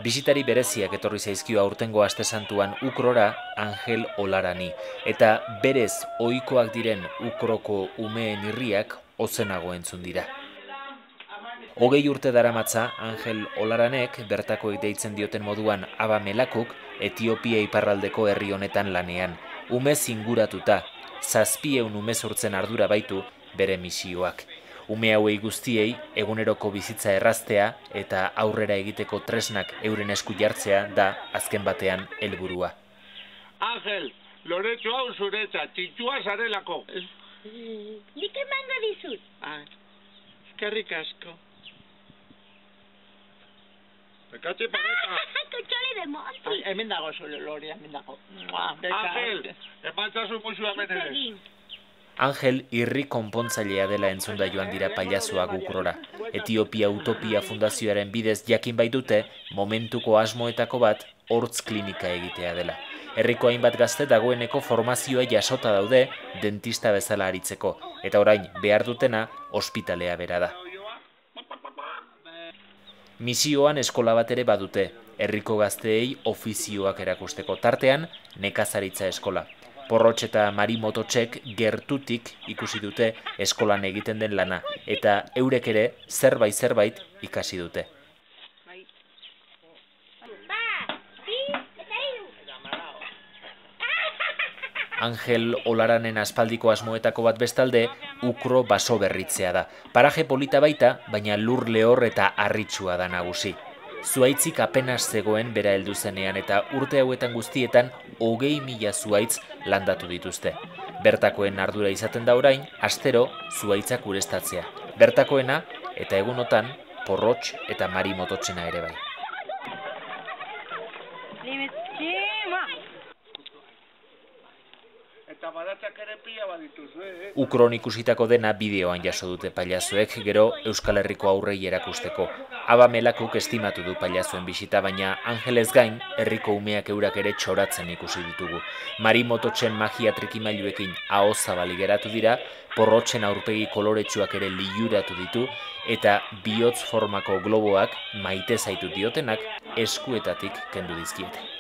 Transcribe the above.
Bisitari bereziak etorri zaizkio aurtengo aste santuan Ukrora Angel Olarani, eta berez ohikoak diren Ukroko umeen irriak ozenago entzun dira. 20 urte daramatza Angel Olaranek bertakoek deitzen dioten moduan Aba Melakuk Etiopia iparraldeko herri honetan lanean. Umez inguratuta, 700 umezurtzen ardura baitu bere misioak. Ume hauei guztiei eguneroko bizitza erraztea eta aurrera egiteko tresnak euren esku jartzea da azken batean helburua. Angel, Loretxo hau zuretzat, txitxua zarelako. Nik emango dizut. Eskerrik asko. Bekatxe pareta. Kutxoli de monti. Hemen dago zure, Lori, hemen dago. Angel, epantzazu musu hemen ere. Angel irri konpontzailea dela entzunda joan dira pailazoak Ukrora. Etiopia Utopia Fundazioaren bidez jakin baitute momentuko asmoetako bat hortz klinika egitea dela. Herriko hainbat gazte dagoeneko formazioa jasota daude dentista bezala aritzeko, eta orain behar dutena ospitalea bera da. Misioan eskola bat ere badute, herriko gazteei ofizioak erakusteko, tartean nekazaritza eskola. Porrotx eta Mari Mototxek gertutik ikusi dute eskolan egiten den lana, eta eurek ere zerbait ikasi dute. Angel Olaranen aspaldiko asmoetako bat bestalde, Ukro baso berritzea da. Paraje polita baita, baina lur lehor eta harritsua da nagusi. Zuaitzik apenas zegoen bera heldu zenean eta urte hauetan guztietan 20.000 zuaitz landatu dituzte. Bertakoen ardura izaten da orain, astero zuaitzak ureztatzea. Bertakoena eta egunotan Porrotx eta Mari Mototxena ere bai. Eta badatzak ere pila badituzu, Ukron ikusitako dena bideoan jaso dute pailazoek, gero Euskal Herriko aurrei erakusteko. Aba Melakuk estimatu du pailazoen bisita, baina Angelez gain, herriko umeak eurak ere txoratzen ikusi ditugu. Mari Mototxen magia trikimailuekin ahoz zabalik geratu dira, Porrotxen aurpegi koloretsuak ere liuratu ditu, eta bihotz formako globoak maite zaitu diotenak eskuetatik kendu dizkiete.